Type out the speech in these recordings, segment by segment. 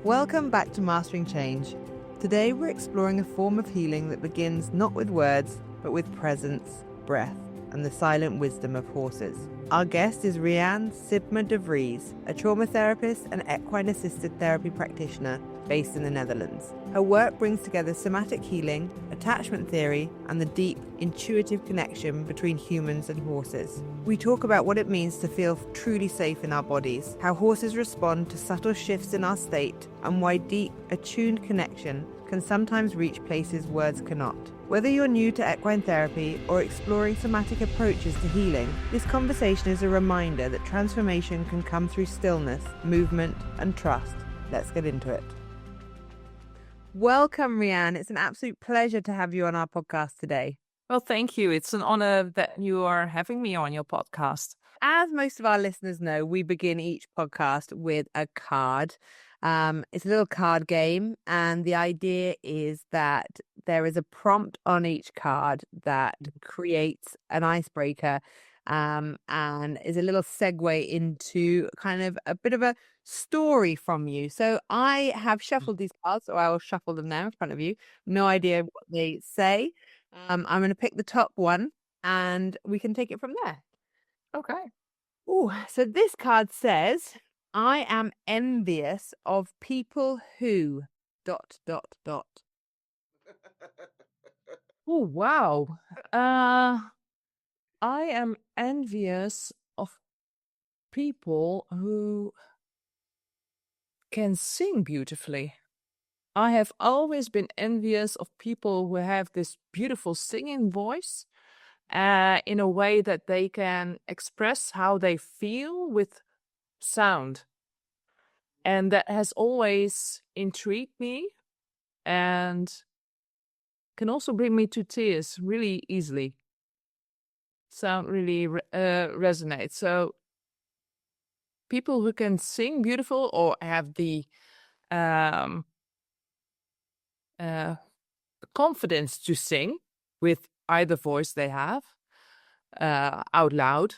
Welcome back to Mastering Change. Today we're exploring a form of healing that begins not with words, but with presence, breath, and the silent wisdom of horses. Our guest is Rianne Sibma-de Vries, a trauma therapist and equine-assisted therapy practitioner based in the Netherlands. Her work brings together somatic healing, attachment theory, and the deep, intuitive connection between humans and horses. We talk about what it means to feel truly safe in our bodies, how horses respond to subtle shifts in our state, and why deep, attuned connection can sometimes reach places words cannot. Whether you're new to equine therapy or exploring somatic approaches to healing, this conversation is a reminder that transformation can come through stillness, movement, and trust. Let's get into it. Welcome, Rianne. It's an absolute pleasure to have you on our podcast today. Well, thank you. It's an honor that you are having me on your podcast. As most of our listeners know, we begin each podcast with a card. It's a little card game, and the idea is that there is a prompt on each card that creates an icebreaker and is a little segue into kind of a bit of a story from you. So I have shuffled these cards, or I will shuffle them now in front of you. No idea what they say. I'm going to pick the top one, and we can take it from there. Okay. Oh, so this card says, I am envious of people who ... Oh, wow. I am envious of people who can sing beautifully. I have always been envious of people who have this beautiful singing voice in a way that they can express how they feel with sound. And that has always intrigued me and can also bring me to tears really easily. Sound really resonates. So people who can sing beautiful or have the confidence to sing with either voice they have out loud,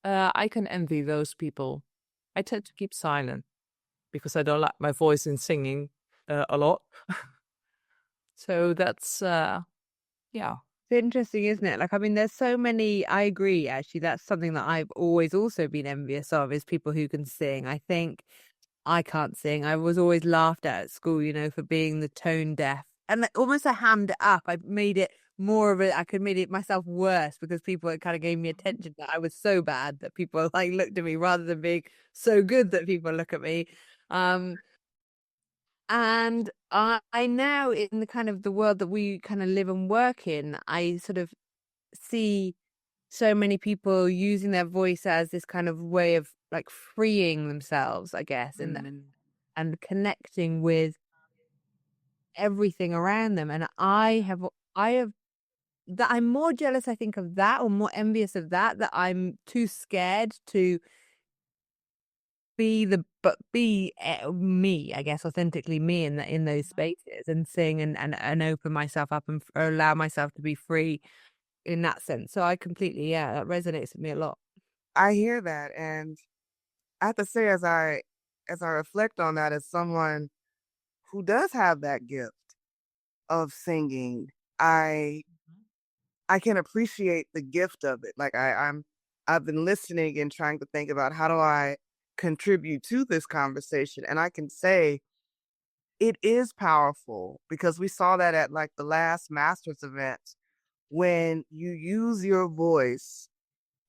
I can envy those people. I tend to keep silent because I don't like my voice in singing a lot. So that's, yeah. It's interesting, isn't it? Like, I mean, there's so many, I agree, actually, that's something that I've always also been envious of, is people who can sing. I think I can't sing. I was always laughed at school, for being the tone deaf. And almost I hammed it up. I made it more of I could make it myself worse because people kind of gave me attention that I was so bad that people looked at me rather than being so good that people look at me. And I now, in the kind of the world that we kind of live and work in, I sort of see so many people using their voice as this kind of way of freeing themselves, I guess, and connecting with everything around them. And I have that I'm more jealous, I think, of that, or more envious of that I'm too scared to be me, I guess, authentically me in those spaces and sing and open myself up and allow myself to be free in that sense. So I completely, that resonates with me a lot. I hear that, and I have to say, as I reflect on that, as someone who does have that gift of singing, I can appreciate the gift of it. Like I've been listening and trying to think about how do I contribute to this conversation, and I can say it is powerful because we saw that at the last Masters event when you use your voice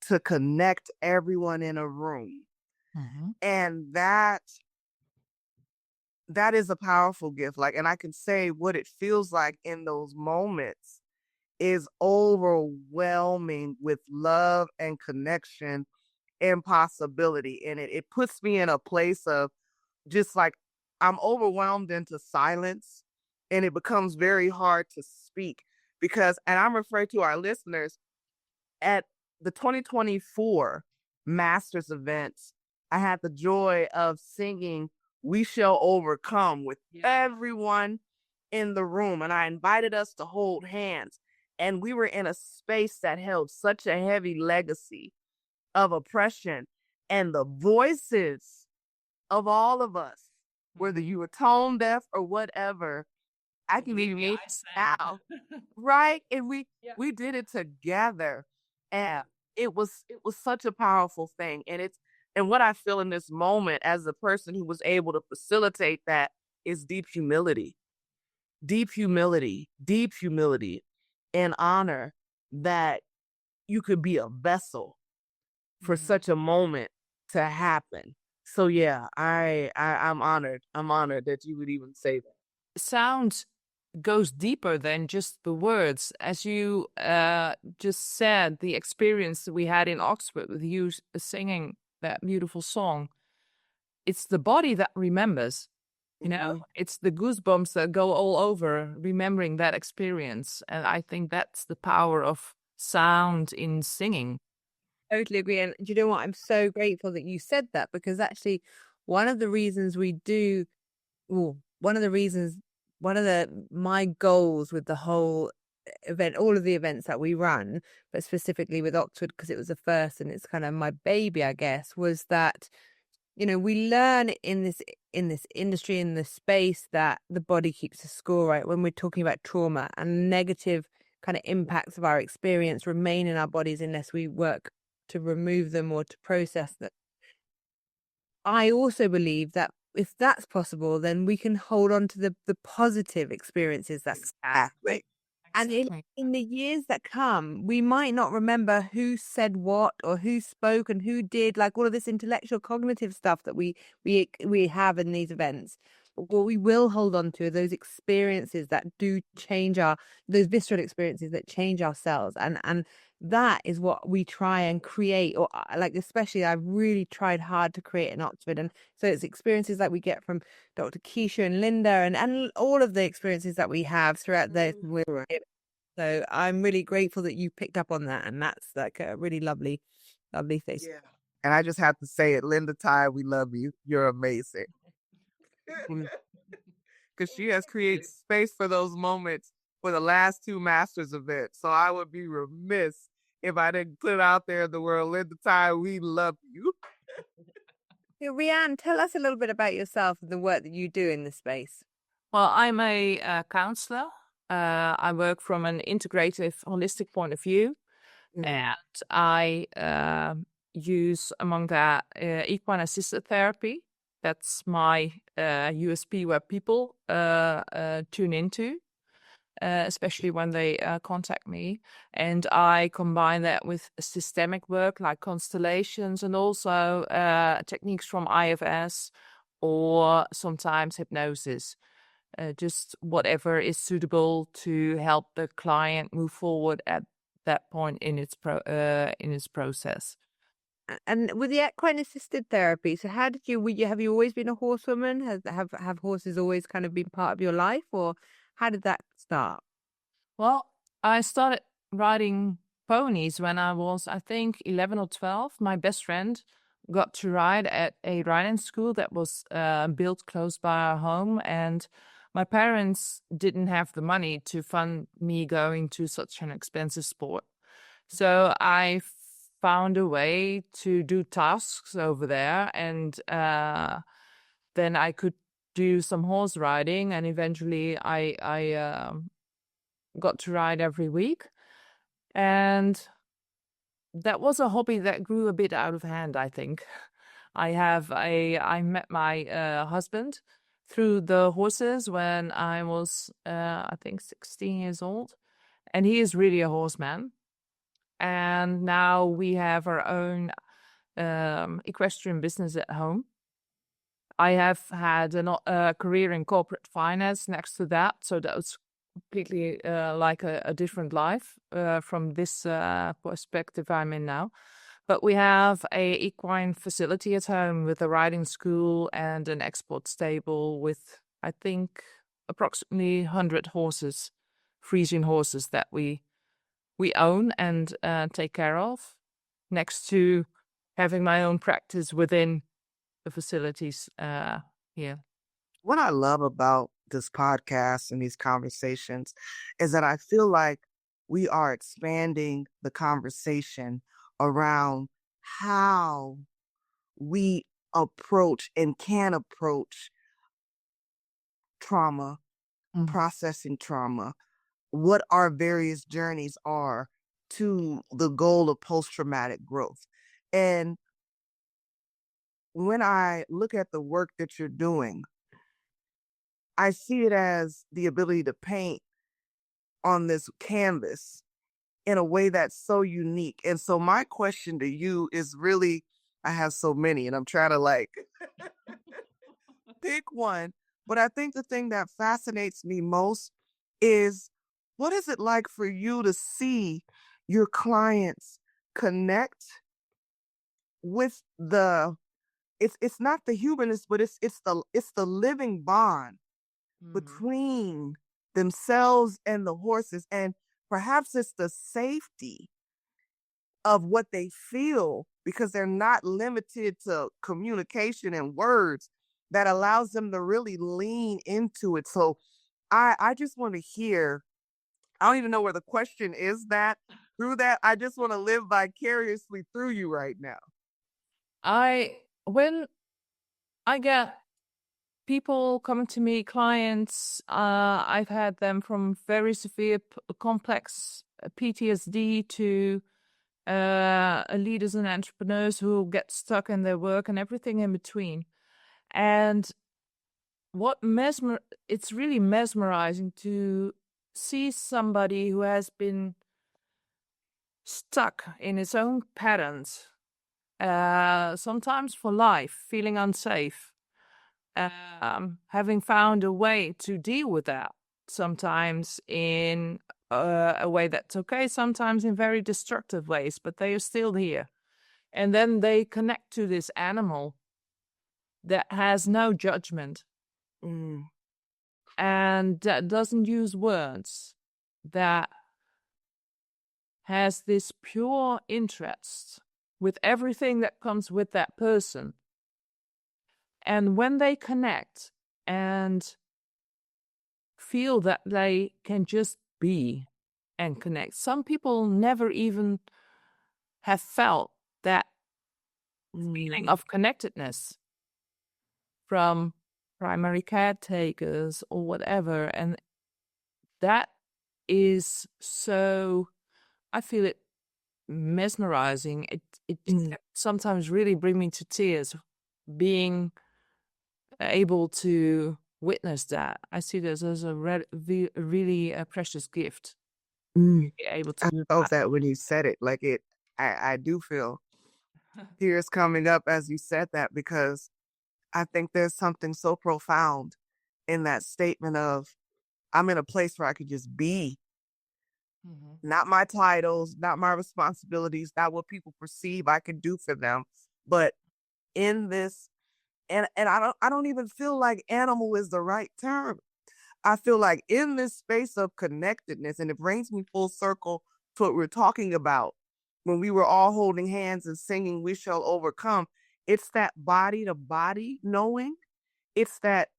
to connect everyone in a room. Mm-hmm. And that is a powerful gift. And I can say what it feels like in those moments is overwhelming with love and connection and possibility. And it puts me in a place of just I'm overwhelmed into silence, and it becomes very hard to speak because, and I'm referring to our listeners, at the 2024 Masters events, I had the joy of singing We Shall Overcome with everyone in the room. And I invited us to hold hands. And we were in a space that held such a heavy legacy of oppression. And the voices of all of us whether you were tone deaf or whatever. I can even make now, right? And we did it together, and it was such a powerful thing. And what I feel in this moment as the person who was able to facilitate that is deep humility, and honor that you could be a vessel for such a moment to happen. So yeah, I'm honored. I'm honored that you would even say that. Sound goes deeper than just the words. As you just said, the experience that we had in Oxford with you singing that beautiful song, it's the body that remembers. You know, it's the goosebumps that go all over remembering that experience. And I think that's the power of sound in singing. Totally agree. And do you know what? I'm so grateful that you said that, because actually one of the reasons we do, well, one of my goals with the whole event, all of the events that we run, but specifically with Oxford, because it was the first and it's kind of my baby, I guess, was that, we learn in this industry, in this space, that the body keeps a score, right? When we're talking about trauma, and negative kind of impacts of our experience remain in our bodies unless we work to remove them or to process them. I also believe that if that's possible, then we can hold on to the positive experiences that's Exactly. and in the years that come, we might not remember who said what or who spoke and who did, like all of this intellectual cognitive stuff that we have in these events. What we will hold on to are those experiences that do change those visceral experiences that change ourselves. And that is what we try and create, or like, especially I've really tried hard to create in Oxford. And so it's experiences that we get from Dr. Keisha and Linda, and all of the experiences that we have throughout the. So I'm really grateful that you picked up on that, and that's like a really lovely, lovely thing. Yeah. And I just have to say it, Linda Ty, we love you. You're amazing. Because she has created space for those moments for the last two Masters events. So I would be remiss if I didn't put it out there in the world. Linda Ty, we love you. So, Rianne, tell us a little bit about yourself and the work that you do in this space. Well, I'm a counselor. I work from an integrative, holistic point of view. And I use, among that, equine-assisted therapy. That's my USP where people tune into, especially when they contact me. And I combine that with systemic work like constellations, and also techniques from IFS, or sometimes hypnosis. Just whatever is suitable to help the client move forward at that point in its process. And with the equine-assisted therapy, so how did have you always been a horsewoman? Have horses always kind of been part of your life, or how did that start? Well, I started riding ponies when I was, I think, 11 or 12. My best friend got to ride at a riding school that was built close by our home, and my parents didn't have the money to fund me going to such an expensive sport. So I found a way to do tasks over there, and then I could do some horse riding, and eventually I got to ride every week. And that was a hobby that grew a bit out of hand, I think. I met my husband through the horses when I was, I think, 16 years old. And he is really a horseman. And now we have our own equestrian business at home. I have had a career in corporate finance next to that. So that was completely like a different life from this perspective I'm in now. But we have a equine facility at home with a riding school and an export stable with, I think, approximately 100 horses, Frisian horses that we own and take care of, next to having my own practice within the facilities here. What I love about this podcast and these conversations is that I feel like we are expanding the conversation around how we approach and can approach trauma, Mm. processing trauma, what our various journeys are to the goal of post-traumatic growth. And when I look at the work that you're doing, I see it as the ability to paint on this canvas in a way that's so unique. And so my question to you is really, I have so many and I'm trying to like pick one, but I think the thing that fascinates me most is what is it like for you to see your clients connect with the it's not the humanness, but it's the living bond between themselves and the horses. And perhaps it's the safety of what they feel because they're not limited to communication and words that allows them to really lean into it. So I just want to hear, I don't even know where the question is that through that. I just want to live vicariously through you right now. When I get people coming to me, clients, I've had them from very severe complex PTSD to leaders and entrepreneurs who get stuck in their work and everything in between. And it's really mesmerizing to see somebody who has been stuck in his own patterns, sometimes for life, feeling unsafe, having found a way to deal with that, sometimes in a way that's okay, sometimes in very destructive ways, but they are still here. And then they connect to this animal that has no judgment and that doesn't use words, that has this pure interest with everything that comes with that person. And when they connect and feel that they can just be and connect, some people never even have felt that feeling of connectedness from primary caretakers or whatever. And that is so, I feel it mesmerizing. It sometimes really bring me to tears being able to witness that. I see this as a really a precious gift. Be able to I do felt that. that when you said it, like I do feel tears coming up as you said that because I think there's something so profound in that statement of I'm in a place where I could just be, not my titles, not my responsibilities, not what people perceive I can do for them, but in this, and I don't even feel like animal is the right term. I feel like in this space of connectedness, and it brings me full circle to what we're talking about when we were all holding hands and singing We Shall Overcome. It's that body to body knowing. It's that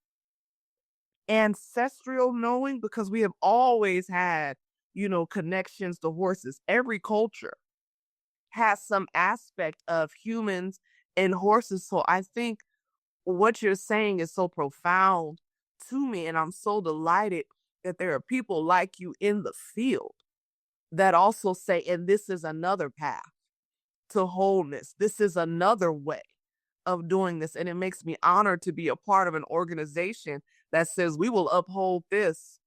ancestral knowing because we have always had, connections to horses. Every culture has some aspect of humans and horses. So I think what you're saying is so profound to me. And I'm so delighted that there are people like you in the field that also say, and this is another path to wholeness. This is another way of doing this. And it makes me honored to be a part of an organization that says we will uphold this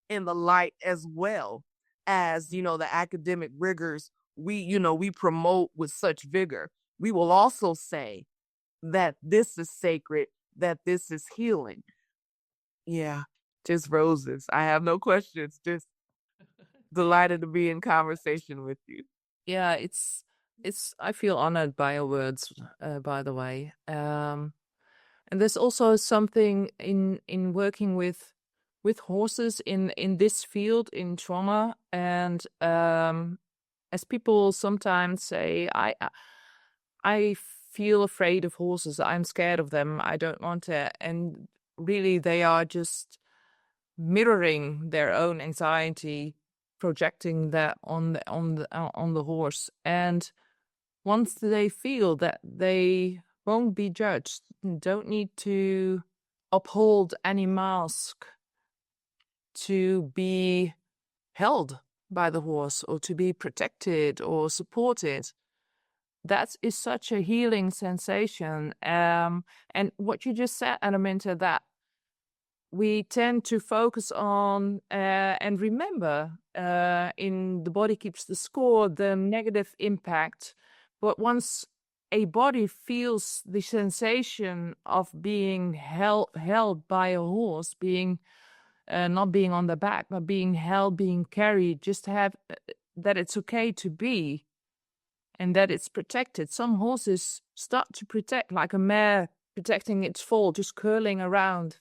in the light as well as, the academic rigors we promote with such vigor. We will also say that this is sacred, that this is healing. Yeah, just roses. I have no questions. Just delighted to be in conversation with you. Yeah, I feel honored by your words, by the way. And there's also something in working with horses in this field in trauma, and as people sometimes say, I feel afraid of horses. I'm scared of them. I don't want to. And really, they are just mirroring their own anxiety, projecting that on the horse. And once they feel that they won't be judged, don't need to uphold any mask to be held by the horse or to be protected or supported. That is such a healing sensation. And what you just said, Araminta, that we tend to focus on and remember in The Body Keeps the Score, the negative impact. But once a body feels the sensation of being held by a horse, being not being on the back, but being held, being carried, just have that it's okay to be and that it's protected. Some horses start to protect, like a mare protecting its foal, just curling around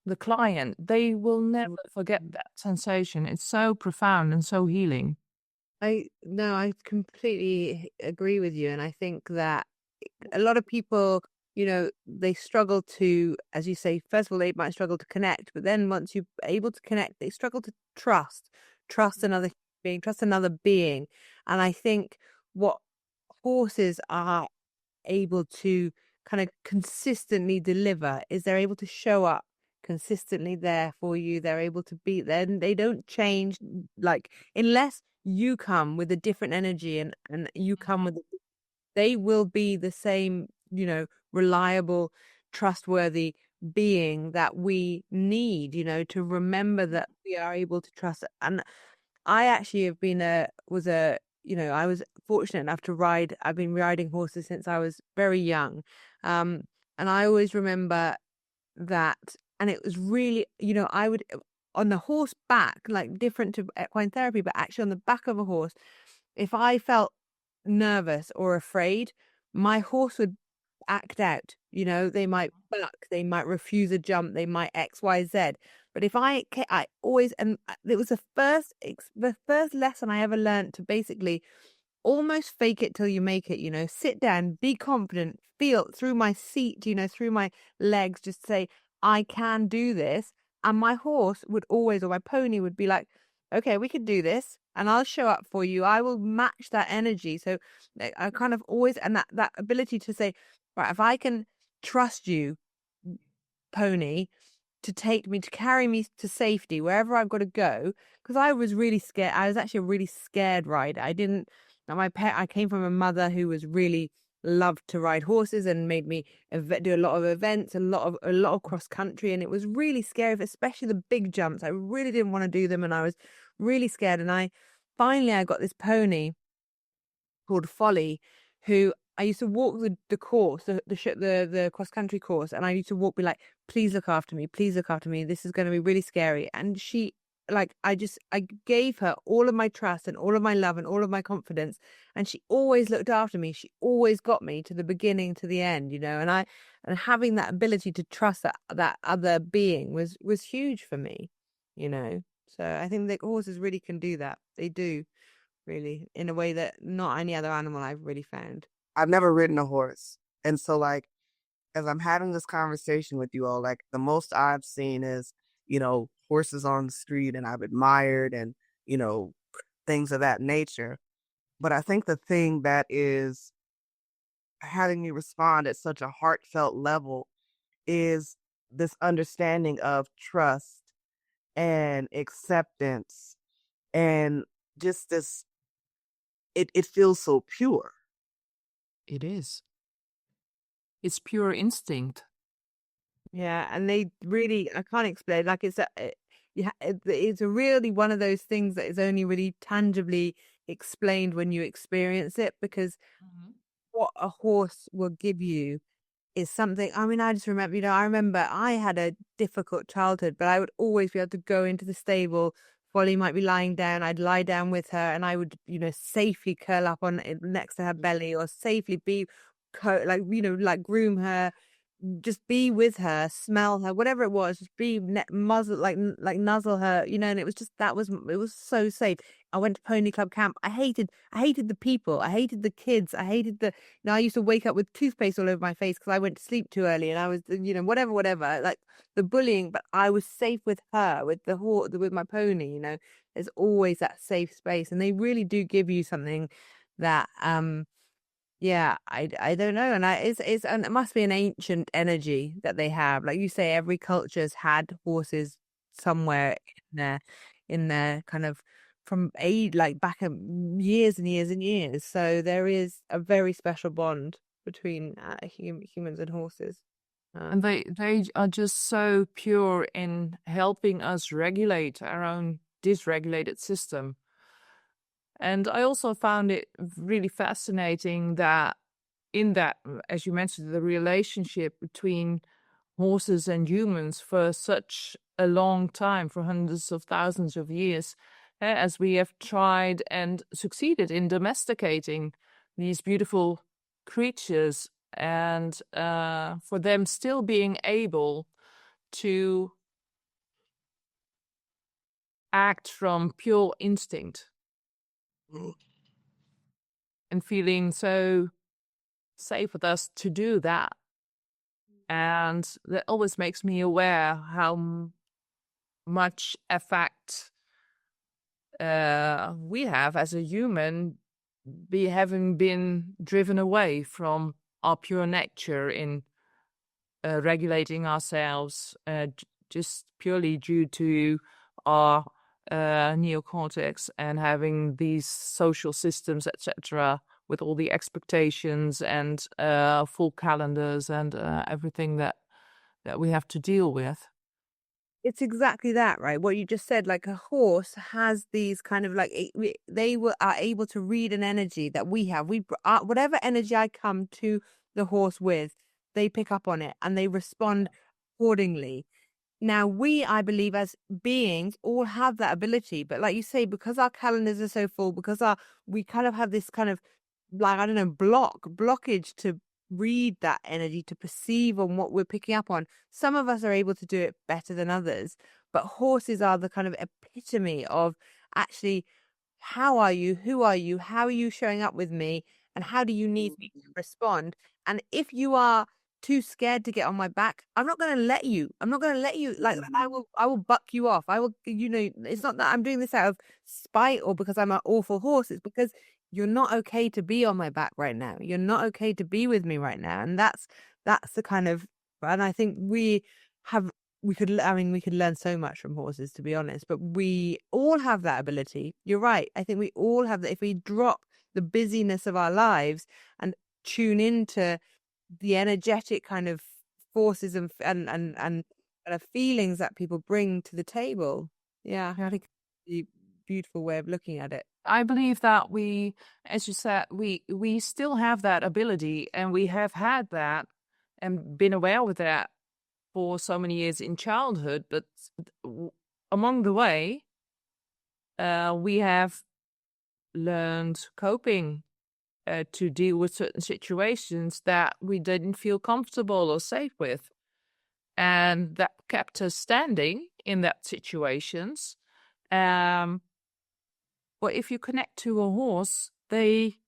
the client. They will never forget that sensation. It's so profound and so healing. I completely agree with you. And I think that a lot of people, they struggle to, as you say, first of all, they might struggle to connect, but then once you're able to connect, they struggle to trust another being, trust another being. And I think what horses are able to kind of consistently deliver is they're able to show up consistently there for you. They're able to be there, and they don't change, like, unless you come with a different energy and you come with, they will be the same, reliable, trustworthy being that we need, to remember that we are able to trust. And I actually have been I was fortunate enough to ride. I've been riding horses since I was very young. And I always remember that, and it was really, I would, on the horse back, like different to equine therapy, but actually on the back of a horse, if I felt nervous or afraid, my horse would act out. They might buck, they might refuse a jump, they might XYZ. But if I always, and it was the first lesson I ever learned to basically almost fake it till you make it, sit down, be confident, feel through my seat, through my legs, just say, I can do this. And my horse would always, or my pony would be like, okay, we can do this and I'll show up for you. I will match that energy. So I kind of always, and that ability to say, right, if I can trust you, pony, to carry me to safety wherever I've got to go, because I was really scared. I was actually a really scared rider. I came from a mother who was really loved to ride horses and made me do a lot of events, a lot of cross country, and it was really scary, especially the big jumps. I really didn't want to do them, and I was really scared. And I got this pony called Folly, who I used to walk the course, the cross country course, and I used to walk, be like, please look after me, please look after me. This is going to be really scary. And she, like, I gave her all of my trust and all of my love and all of my confidence, and she always looked after me. She always got me to the beginning to the end, and having that ability to trust that other being was huge for me, So I think that horses really can do that. They do, really, in a way that not any other animal I've really found. I've never ridden a horse. And so, like, as I'm having this conversation with you all, like, the most I've seen is, horses on the street, and I've admired, and, things of that nature. But I think the thing that is having me respond at such a heartfelt level is this understanding of trust and acceptance, and just this, it feels so pure. It is. It's pure instinct. Yeah, and they really, I can't explain. Like, it's a really one of those things that is only really tangibly explained when you experience it, because what a horse will give you is something. I mean, I just remember, I remember I had a difficult childhood, but I would always be able to go into the stable. Polly might be lying down, I'd lie down with her, and I would, safely curl up on next to her belly, or safely be, like groom her, just be with her, smell her, whatever it was, just be muzzle, like nuzzle her, and it was just, it was so safe. I went to pony club camp. I hated the people, I hated the kids, I hated I used to wake up with toothpaste all over my face because I went to sleep too early, and I was, whatever, like the bullying. But I was safe with her, with the horse, with my pony. There's always that safe space, and they really do give you something that Yeah, I don't know, and and it must be an ancient energy that they have. Like you say, every culture's had horses somewhere in their kind of from age like back years and years and years. So there is a very special bond between humans and horses. And they are just so pure in helping us regulate our own dysregulated system. And I also found it really fascinating that in that, as you mentioned, the relationship between horses and humans for such a long time, for hundreds of thousands of years, as we have tried and succeeded in domesticating these beautiful creatures, and for them still being able to act from pure instinct and feeling so safe with us to do that. And that always makes me aware how much effect we have as a human, having been driven away from our pure nature in regulating ourselves, just purely due to our neocortex and having these social systems, etc., with all the expectations and full calendars and everything that we have to deal with. It's exactly that, right? What you just said, like a horse has these kind of like are able to read an energy that we have. Whatever energy I come to the horse with, they pick up on it and they respond accordingly. Now, I believe, as beings, all have that ability. But like you say, because our calendars are so full, because we kind of have this kind of, like, I don't know, blockage to read that energy, to perceive on what we're picking up on. Some of us are able to do it better than others, but horses are the kind of epitome of actually, how are you? Who are you? How are you showing up with me? And how do you need me to respond? And if you are too scared to get on my back, I'm not going to let you. I'm not going to let you. Like, I will buck you off. I will, it's not that I'm doing this out of spite or because I'm an awful horse. It's because you're not okay to be on my back right now. You're not okay to be with me right now. And that's the kind of, and I think we could learn so much from horses, to be honest, but we all have that ability. You're right. I think we all have that. If we drop the busyness of our lives and tune into the energetic kind of forces and kind of feelings that people bring to the table. Yeah, I think it's a beautiful way of looking at it. I believe that we, as you said, we still have that ability, and we have had that and been aware with that for so many years in childhood. But along the way, we have learned coping to deal with certain situations that we didn't feel comfortable or safe with. And that kept us standing in that situations. Well, if you connect to a horse, they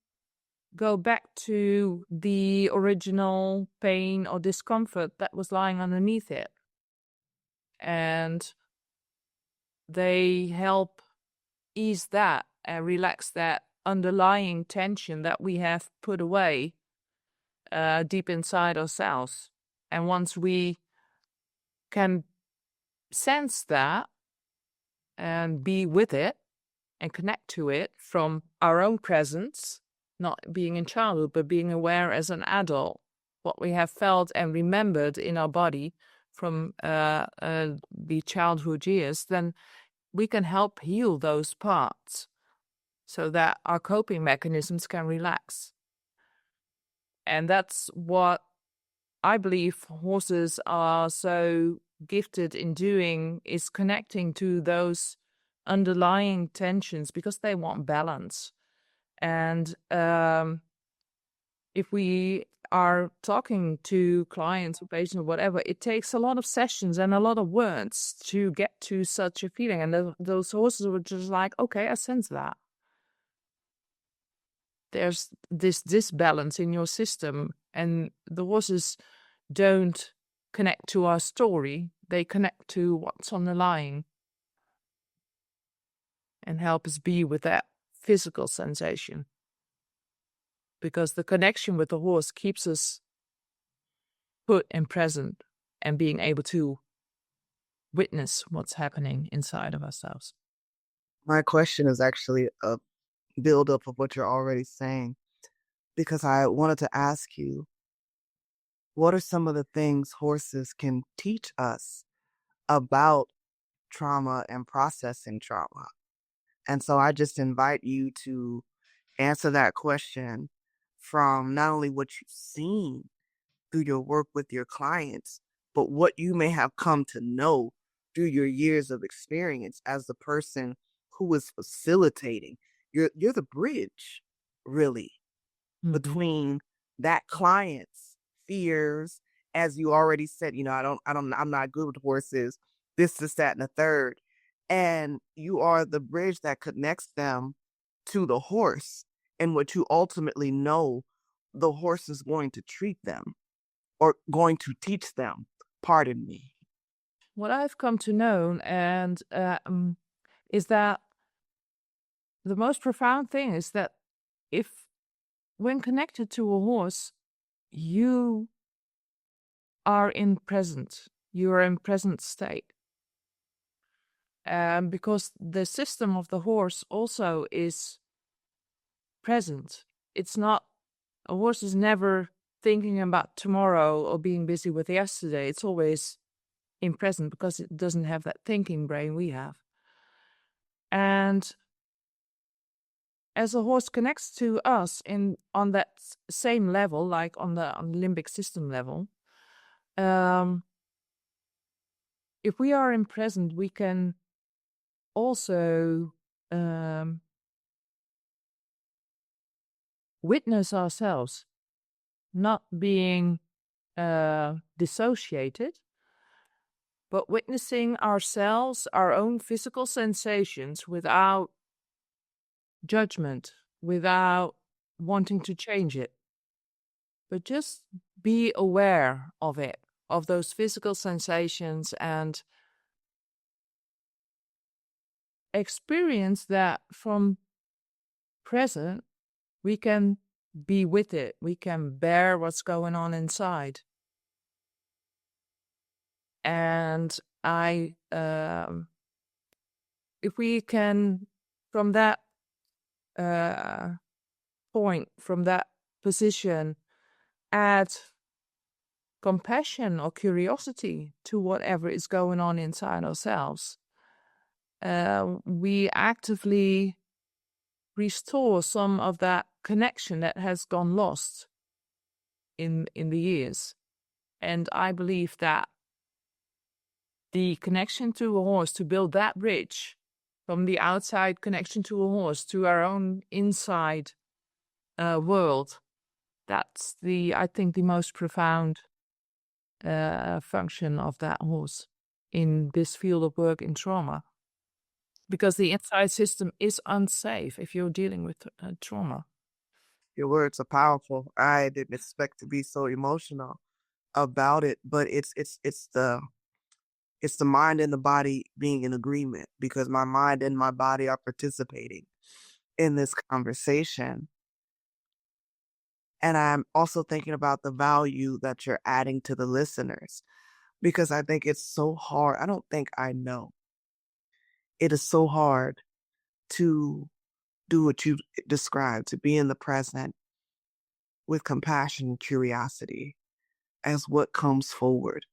go back to the original pain or discomfort that was lying underneath it. And they help ease that and relax that underlying tension that we have put away deep inside ourselves. And once we can sense that and be with it and connect to it from our own presence, not being in childhood, but being aware as an adult, what we have felt and remembered in our body from the childhood years, then we can help heal those parts so that our coping mechanisms can relax. And that's what I believe horses are so gifted in doing, is connecting to those underlying tensions because they want balance. And if we are talking to clients or patients or whatever, it takes a lot of sessions and a lot of words to get to such a feeling. And those horses were just like, okay, I sense that. There's this disbalance in your system, and the horses don't connect to our story. They connect to what's underlying and help us be with that physical sensation. because the connection with the horse keeps us put and present and being able to witness what's happening inside of ourselves. My question is actually a buildup of what you're already saying, because I wanted to ask you, what are some of the things horses can teach us about trauma and processing trauma? And so I just invite you to answer that question from not only what you've seen through your work with your clients, but what you may have come to know through your years of experience as the person who is facilitating. You're the bridge, really, between that client's fears, as you already said, I'm not good with horses, this, that, and the third. And you are the bridge that connects them to the horse and what you ultimately know the horse is going to treat them or going to teach them. Pardon me. What I've come to know is that the most profound thing is that when connected to a horse, you are in present. You are in present state. Because the system of the horse also is present. It's not, a horse is never thinking about tomorrow or being busy with yesterday. It's always in present because it doesn't have that thinking brain we have. And as a horse connects to us on that same level, like on the limbic system level, if we are in present, we can also witness ourselves, not being dissociated, but witnessing ourselves, our own physical sensations without judgment, without wanting to change it, but just be aware of it, of those physical sensations, and experience that from present we can be with it, we can bear what's going on inside. And if we can, from that point, from that position, add compassion or curiosity to whatever is going on inside ourselves, we actively restore some of that connection that has gone lost in the years. And I believe that the connection to a horse, to build that bridge from the outside connection to a horse to our own inside world, that's I think the most profound function of that horse in this field of work in trauma. Because the inside system is unsafe if you're dealing with trauma. Your words are powerful. I didn't expect to be so emotional about it, but it's the mind and the body being in agreement, because my mind and my body are participating in this conversation. And I'm also thinking about the value that you're adding to the listeners, because I think it's so hard. I don't think I know. It is so hard to do what you described, to be in the present with compassion and curiosity as what comes forward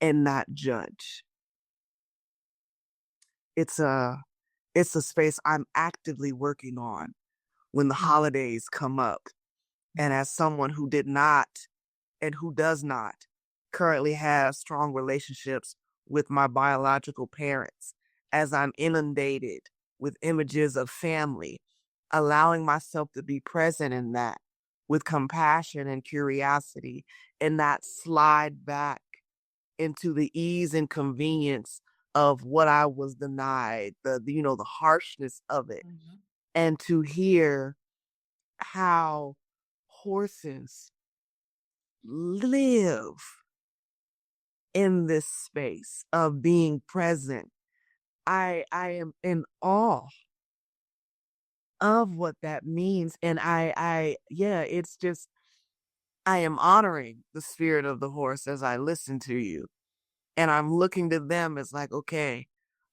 and not judge. It's a space I'm actively working on when the holidays come up. And as someone who did not and who does not currently have strong relationships with my biological parents, as I'm inundated with images of family, allowing myself to be present in that with compassion and curiosity, and not slide back into the ease and convenience of what I was denied, the harshness of it. Mm-hmm. And to hear how horses live in this space of being present. I am in awe of what that means. And it's just, I am honoring the spirit of the horse as I listen to you. And I'm looking to them as like, okay,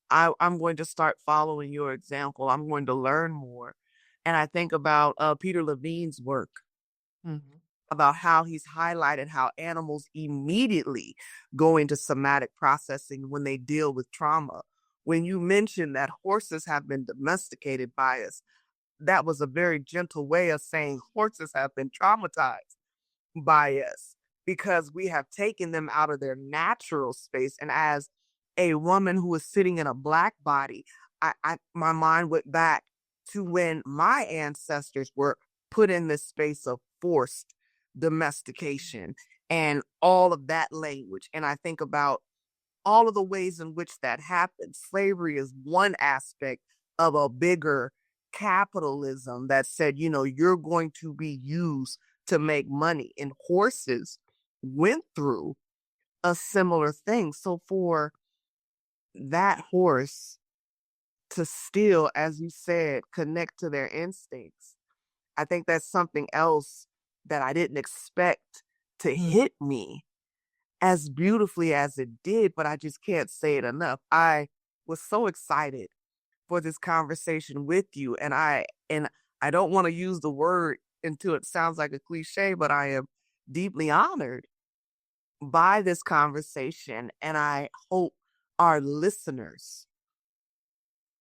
I'm going to start following your example. I'm going to learn more. And I think about Peter Levine's work about how he's highlighted how animals immediately go into somatic processing when they deal with trauma. When you mentioned that horses have been domesticated by us, that was a very gentle way of saying horses have been traumatized by us because we have taken them out of their natural space. And as a woman who was sitting in a Black body, my mind went back to when my ancestors were put in this space of forced domestication and all of that language. And I think about all of the ways in which that happens. Slavery is one aspect of a bigger capitalism that said, you're going to be used to make money. And horses went through a similar thing. So for that horse to still, as you said, connect to their instincts, I think that's something else that I didn't expect to hit me as beautifully as it did, but I just can't say it enough. I was so excited for this conversation with you, and I don't want to use the word until it sounds like a cliche, but I am deeply honored by this conversation, and I hope our listeners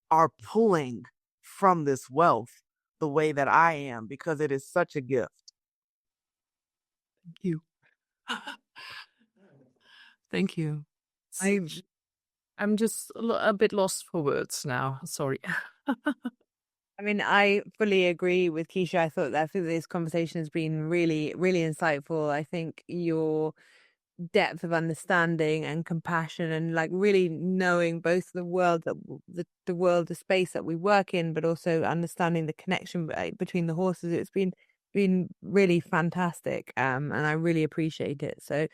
are pulling from this wealth the way that I am, because it is such a gift. Thank you. Thank you. I'm just a bit lost for words now. Sorry. I mean, I fully agree with Keisha. I think this conversation has been really, really insightful. I think your depth of understanding and compassion and like really knowing both the world the world, the space that we work in, but also understanding the connection between the horses. It's been really fantastic, and I really appreciate it. So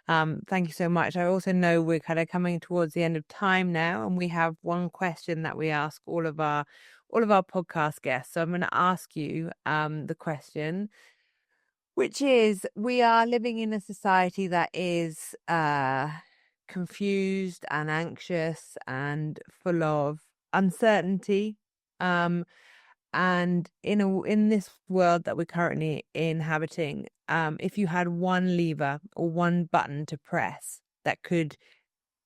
thank you so much. I also know we're kind of coming towards the end of time now, and we have one question that we ask all of our podcast guests. So I'm going to ask you the question, which is, we are living in a society that is confused and anxious and full of uncertainty. And in this world that we're currently inhabiting, if you had one lever or one button to press that could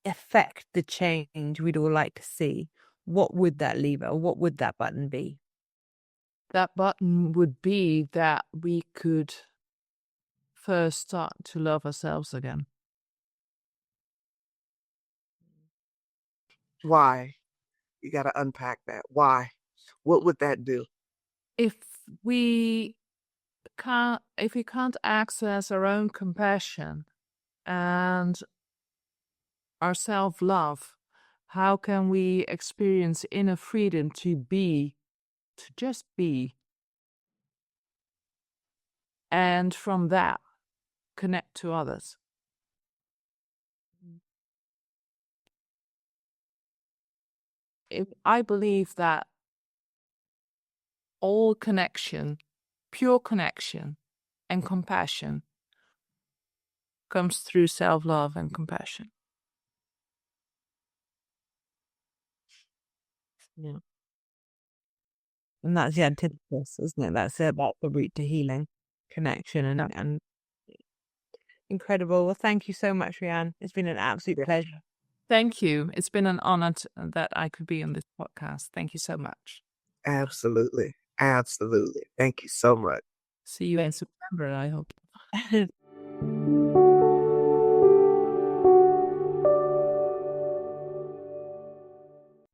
affect the change we'd all like to see, what would that lever or what would that button be? That button would be that we could first start to love ourselves again. Why? You got to unpack that. Why? What would that do? If we can't access our own compassion and our self-love, how can we experience inner freedom to just be, and from that connect to others? I believe that all connection, pure connection and compassion, comes through self-love and compassion. Yeah. And that's the antithesis, isn't it? That's about the route to healing, connection, and incredible. Well, thank you so much, Rianne. It's been an absolute pleasure. Thank you. It's been an honor that I could be on this podcast. Thank you so much. Absolutely. Absolutely. Thank you so much. See you in September, I hope.